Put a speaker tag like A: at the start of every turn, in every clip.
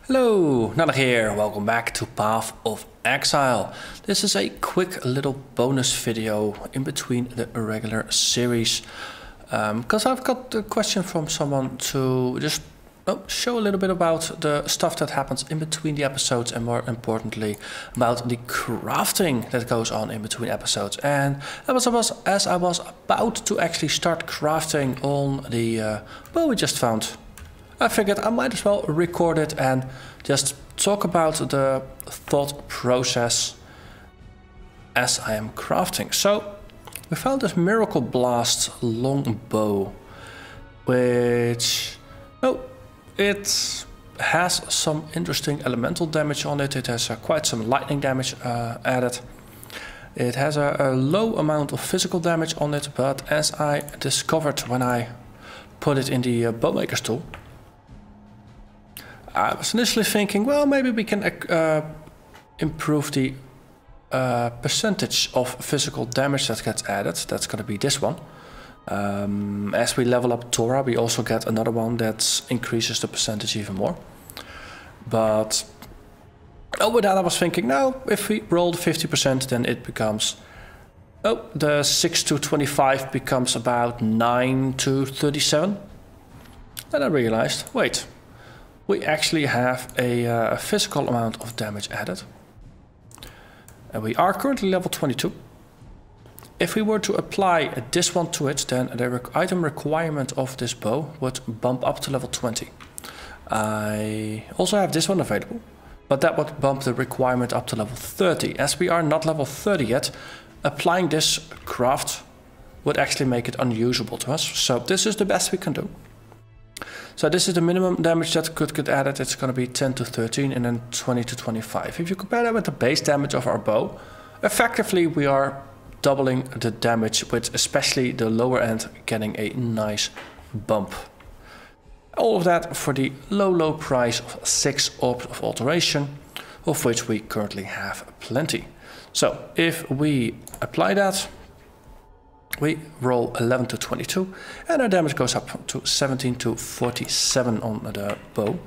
A: Hello, Narnach here. Welcome back to Path of Exile. This is a quick little bonus video in between the regular series. Because I've got a question from someone to just show a little bit about the stuff that happens in between the episodes, and more importantly about the crafting that goes on in between episodes. And as I was about to actually start crafting on the bow we just found, I figured I might as well record it and just talk about the thought process as I am crafting. So we found this Miracle Blast long bow, which it has some interesting elemental damage on it. It has quite some lightning damage added. It has a low amount of physical damage on it, but as I discovered when I put it in the bowmaker's tool, I was initially thinking, well, maybe we can improve the percentage of physical damage that gets added. That's going to be this one. As we level up Torah, we also get another one that increases the percentage even more. But with that I was thinking, no, if we rolled 50%, then it becomes, the 6 to 25 becomes about 9 to 37. Then I realized, wait, we actually have a physical amount of damage added. And we are currently level 22. If we were to apply this one to it, then the item requirement of this bow would bump up to level 20. I also have this one available, but that would bump the requirement up to level 30. As we are not level 30 yet, applying this craft would actually make it unusable to us. So this is the best we can do. So this is the minimum damage that could get added. It's going to be 10 to 13 and then 20 to 25. If you compare that with the base damage of our bow, effectively we are doubling the damage, with especially the lower end getting a nice bump. All of that for the low price of 6 orbs of alteration, of which we currently have plenty. So if we apply that, we roll 11 to 22 and our damage goes up to 17 to 47 on the bow.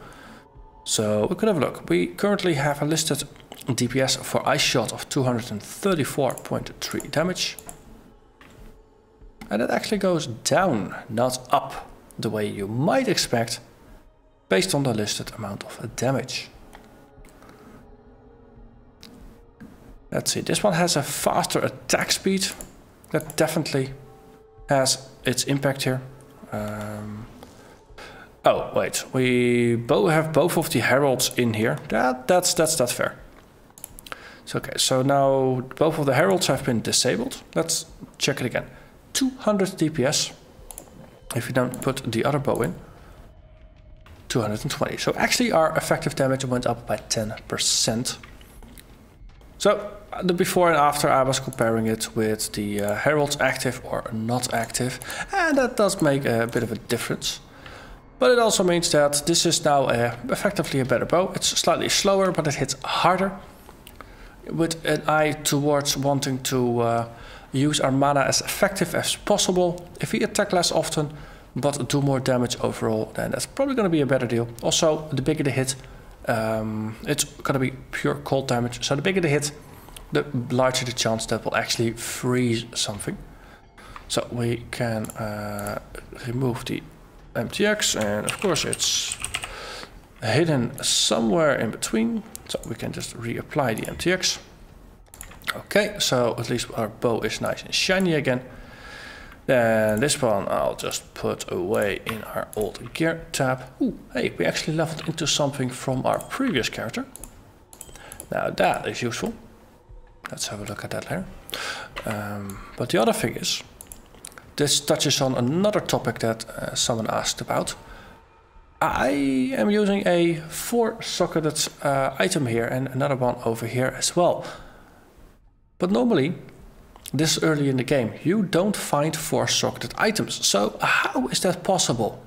A: So we could have a look. We currently have a listed DPS for Ice Shot of 234.3 damage. And it actually goes down, not up, the way you might expect based on the listed amount of damage. Let's see, this one has a faster attack speed. That definitely has its impact here. Oh wait, we have both of the heralds in here. That's fair. So okay, so now both of the heralds have been disabled. Let's check it again. 200 DPS. If you don't put the other bow in, 220. So actually our effective damage went up by 10%. So the before and after, I was comparing it with the heralds active or not active, and that does make a bit of a difference. But it also means that this is now effectively a better bow. It's slightly slower, but it hits harder, with an eye towards wanting to use our mana as effective as possible. If we attack less often but do more damage overall, then that's probably going to be a better deal. Also, the bigger the hit, it's going to be pure cold damage. So the bigger the hit, the larger the chance that will actually freeze something. So we can remove the MTX, and of course it's hidden somewhere in between. So we can just reapply the MTX. Okay, so at least our bow is nice and shiny again. Then this one I'll just put away in our old gear tab. Ooh, hey, we actually leveled into something from our previous character. Now that is useful. Let's have a look at that later. But the other thing is, this touches on another topic that someone asked about. I am using a 4-socketed item here and another one over here as well. But normally, this early in the game, you don't find 4-socketed items. So how is that possible?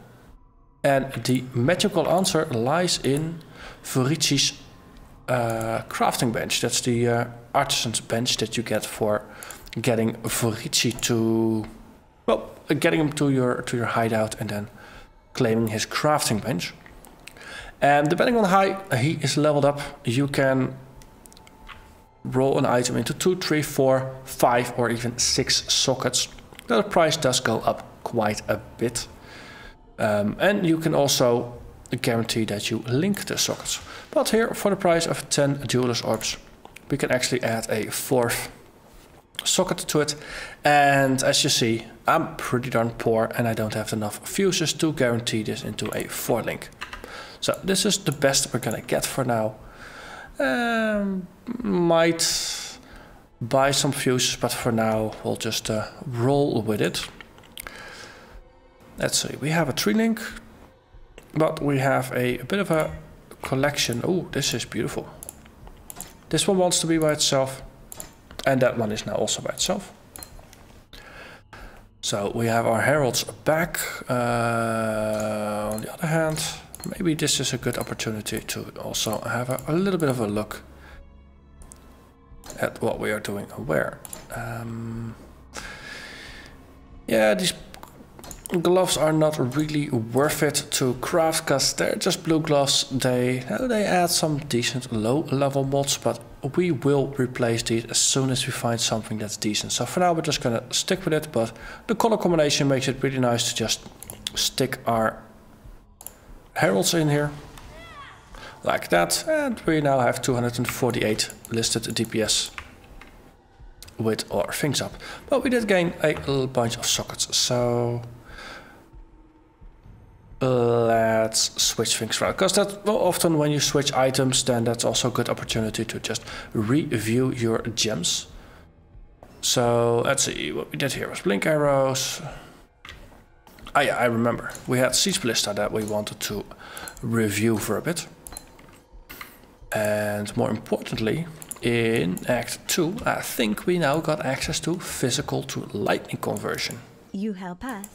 A: And the magical answer lies in Vorici's crafting bench. That's the artisan's bench that you get for getting Vorici to, well, getting him to your hideout and then claiming his crafting bench. And depending on how he is leveled up, you can roll an item into 2, 3, 4, 5 or even 6 sockets. The price does go up quite a bit. And you can also guarantee that you link the sockets. But here, for the price of 10 Jeweler's Orbs, we can actually add a 4th socket to it. And as you see, I'm pretty darn poor and I don't have enough fuses to guarantee this into a 4 link. So this is the best we're gonna get for now. Might buy some fuses, but for now we'll just roll with it. Let's see, we have a 3 link, but we have a bit of a collection. Oh, this is beautiful. This one wants to be by itself, and that one is now also by itself. So we have our heralds back. On the other hand, maybe this is a good opportunity to also have a little bit of a look at what we are doing and where. Yeah, these gloves are not really worth it to craft because they're just blue gloves. They add some decent low level mods, but we will replace these as soon as we find something that's decent. So for now we're just gonna stick with it, but the color combination makes it really nice to just stick our heralds in here like that, and we now have 248 listed DPS with our things up. But we did gain a little bunch of sockets, so let's switch things around, because that often when you switch items, then that's also a good opportunity to just review your gems. So let's see, what we did here was blink arrows. Ah yeah, I remember. We had Siege Ballista that we wanted to review for a bit. And more importantly, in Act 2, I think we now got access to physical to lightning conversion.
B: You help us.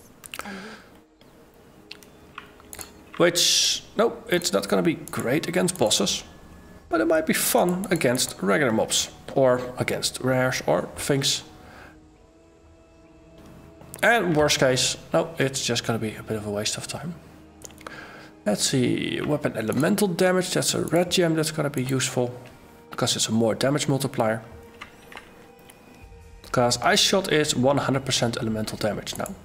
A: Which, no, it's not going to be great against bosses, but it might be fun against regular mobs, or against rares or things. And worst case, no, it's just going to be a bit of a waste of time. Let's see, weapon elemental damage, that's a red gem that's going to be useful, because it's a more damage multiplier. Because Ice Shot is 100% elemental damage now.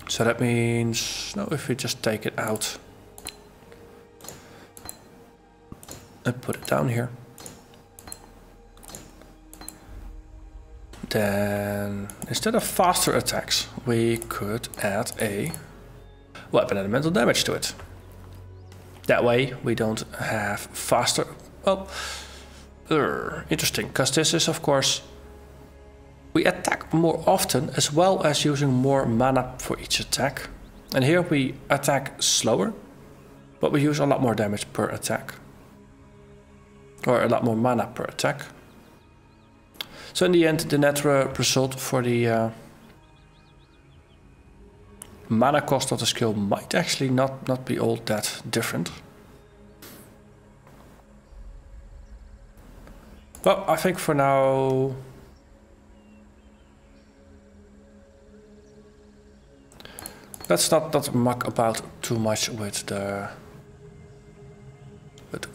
A: So that means, no, if we just take it out and put it down here, then instead of faster attacks, we could add a weapon elemental damage to it. That way we don't have faster, well, interesting, because this is of course, we attack more often as well as using more mana for each attack. And here we attack slower, but we use a lot more damage per attack. Or a lot more mana per attack. So in the end, the net result for the mana cost of the skill might actually not be all that different. Well, I think for now, let's not muck about too much with the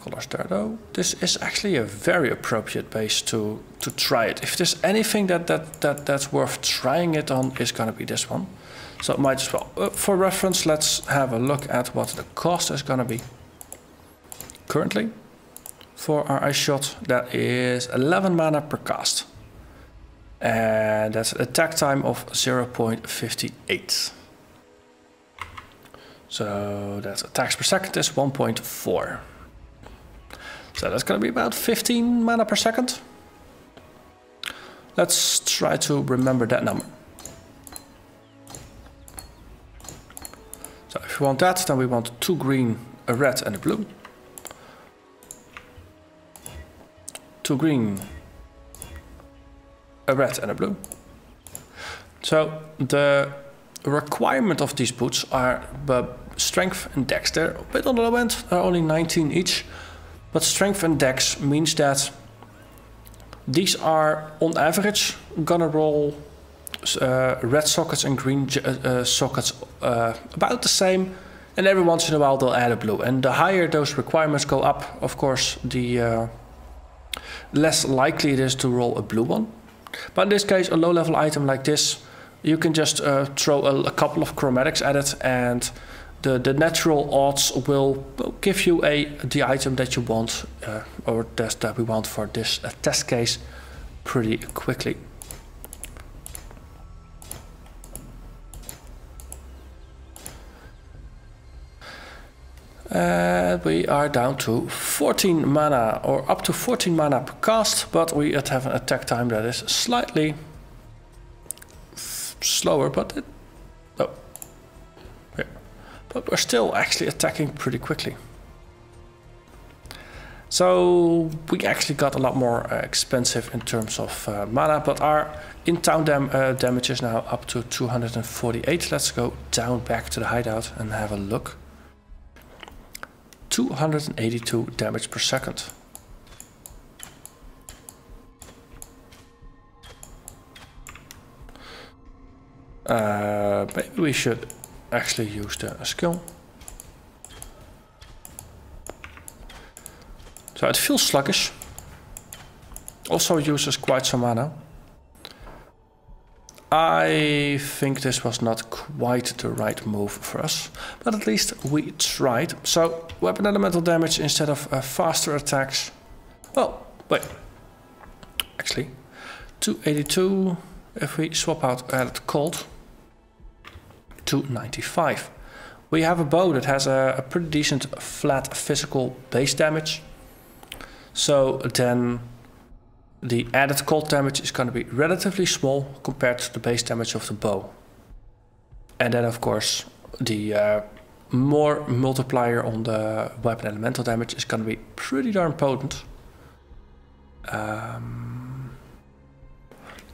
A: colors there, though. This is actually a very appropriate base to try it. If there's anything that's worth trying it on, is gonna be this one. So it might as well. For reference, let's have a look at what the cost is gonna be currently for our Ice Shot. That is 11 mana per cast, and that's an attack time of 0.58. So that's attacks per second is 1.4. So that's going to be about 15 mana per second. Let's try to remember that number. So if we want that, then we want 2 green, a red and a blue. 2 green, a red and a blue. So the requirement of these boots are strength and dex. They're a bit on the low end, they're only 19 each. But strength and dex means that these are on average gonna roll red sockets and green sockets about the same And every once in a while they'll add a blue. And the higher those requirements go up, of course, the less likely it is to roll a blue one. But in this case, a low level item like this, you can just throw a couple of chromatics at it, and the natural odds will give you the item that you want, or that we want for this test case, pretty quickly. And we are down to 14 mana, or up to 14 mana per cast, but we have an attack time that is slightly slower, but but we're still actually attacking pretty quickly. So we actually got a lot more expensive in terms of mana, but our in-town damage is now up to 248. Let's go down back to the hideout and have a look. 282 damage per second. Maybe we should actually use the skill. So it feels sluggish. Also uses quite some mana. I think this was not quite the right move for us, but at least we tried. So weapon elemental damage instead of faster attacks. Oh, wait. Actually, 282 if we swap out added cold. 295. We have a bow that has a pretty decent flat physical base damage. So then the added cold damage is going to be relatively small compared to the base damage of the bow. And then of course the more multiplier on the weapon elemental damage is going to be pretty darn potent.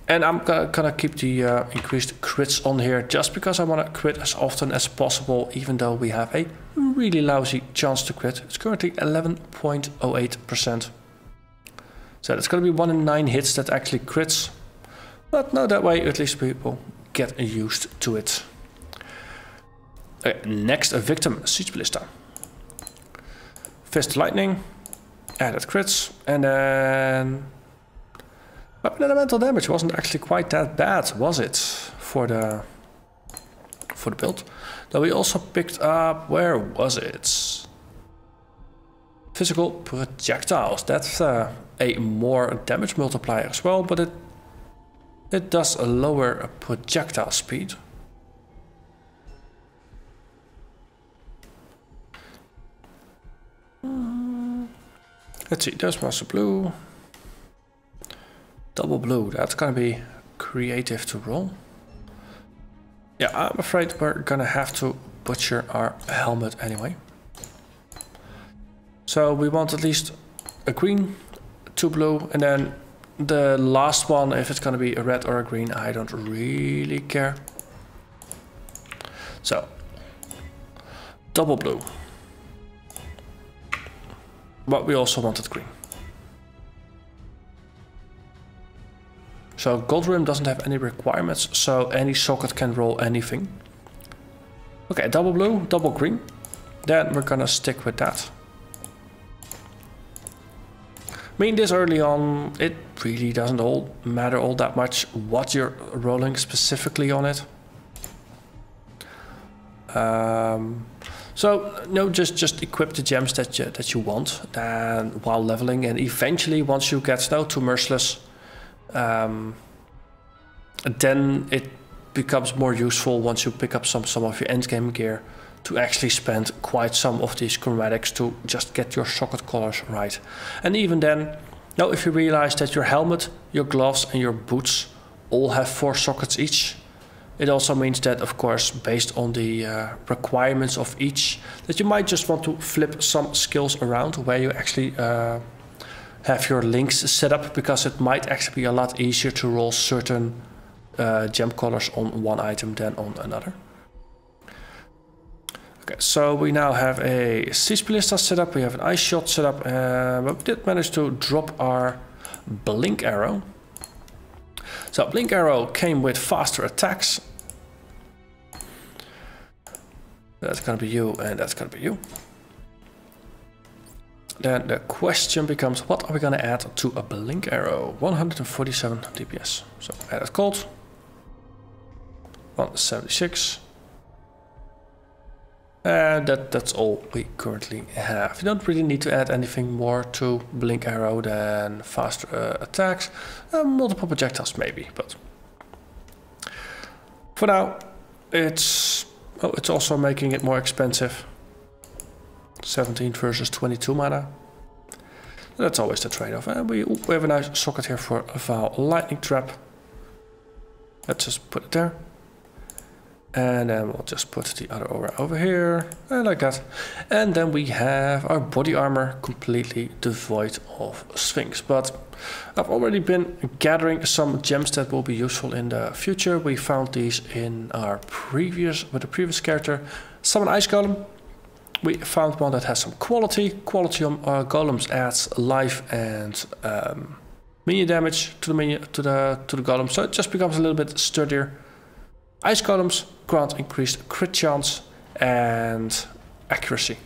A: And I'm gonna keep the increased crits on here just because I want to crit as often as possible, even though we have a really lousy chance to crit. It's currently 11.08%. So that's going to be 1 in 9 hits that actually crits. But no, that way at least people get used to it. Okay, next, a victim, Siege Ballista. Fist Lightning, added crits, and then weapon elemental damage wasn't actually quite that bad, was it? For the build. Though we also picked up, where was it? Physical projectiles. That's a more damage multiplier as well, but it does a lower projectile speed. Let's see, there's Master Blue. Double blue, that's gonna be creative to roll. Yeah, I'm afraid we're gonna have to butcher our helmet anyway. So we want at least a green, 2 blue, and then the last one, if it's gonna be a red or a green, I don't really care. So, double blue. But we also wanted green. So Gold Rim doesn't have any requirements, so any socket can roll anything. Okay, double blue, double green. Then we're gonna stick with that. I mean, this early on, it really doesn't matter all that much what you're rolling specifically on it. So no, just equip the gems that you want, and while leveling, and eventually once you get to Merciless, then it becomes more useful once you pick up some of your endgame gear to actually spend quite some of these chromatics to just get your socket colors right. And even then, now if you realize that your helmet, your gloves and your boots all have 4 sockets each, it also means that, of course, based on the requirements of each, that you might just want to flip some skills around where you actually have your links set up, because it might actually be a lot easier to roll certain gem colors on one item than on another. Okay, so we now have a Siege Ballista set up, we have an Ice Shot set up, but we did manage to drop our Blink Arrow. So Blink Arrow came with faster attacks. That's gonna be you, and that's gonna be you. Then the question becomes, what are we gonna add to a blink arrow? 147 DPS. So added cold. 176. And that's all we currently have. You don't really need to add anything more to blink arrow than faster attacks. Multiple projectiles maybe, but for now it's also making it more expensive. 17 versus 22 mana. That's always the trade-off. And we have a nice socket here for a Vaal lightning trap. Let's just put it there. And then we'll just put the other aura over here, like that. And then we have our body armor completely devoid of Sphinx. But I've already been gathering some gems that will be useful in the future. We found these in our with the previous character. Summon Ice Golem. We found one that has some quality. Quality golems adds life and minion damage to the golem, so it just becomes a little bit sturdier. Ice golems grant increased crit chance and accuracy,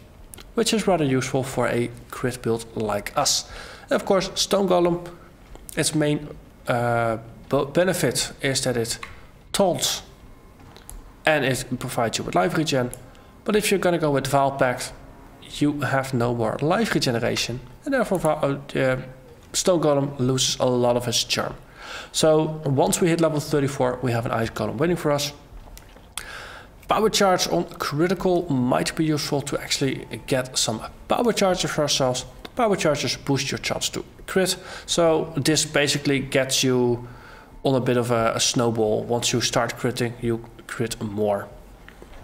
A: which is rather useful for a crit build like us. And of course, stone golem, its main benefit is that it taunts and it provides you with life regen. But if you're gonna go with Vaal Pact, you have no more life regeneration, and therefore Stone Golem loses a lot of its charm. So once we hit level 34, we have an Ice Golem waiting for us. Power charge on critical might be useful to actually get some power charges for ourselves. Power charges boost your chance to crit, so this basically gets you on a bit of a snowball. Once you start critting, you crit more.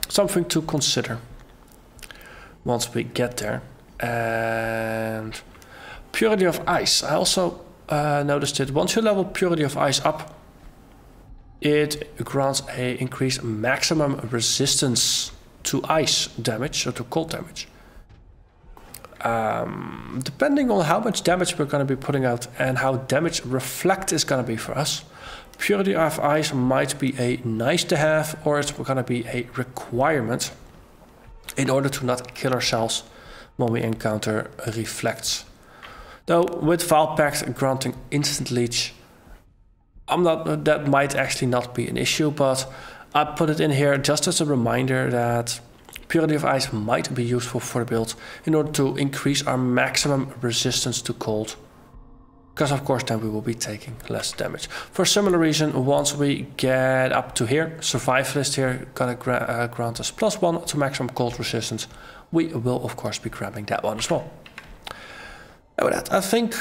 A: Something to consider once we get there. And Purity of Ice. I also noticed it. Once you level Purity of Ice up, it grants a increased maximum resistance to ice damage, or to cold damage. Depending on how much damage we're going to be putting out and how damage reflect is going to be for us, Purity of Ice might be a nice to have, or it's going to be a requirement in order to not kill ourselves when we encounter reflects. Though with Vaal Pact granting instant leech, that might actually not be an issue, but I put it in here just as a reminder that Purity of Ice might be useful for the build in order to increase our maximum resistance to cold. Because of course then we will be taking less damage. For a similar reason, once we get up to here, Survivalist here gonna grant us +1 to maximum cold resistance. We will of course be grabbing that one as well. And with that, I think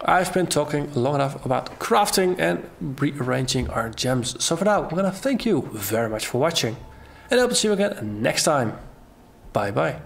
A: I've been talking long enough about crafting and rearranging our gems. So for now, I'm gonna thank you very much for watching, and I hope to see you again next time. Bye bye.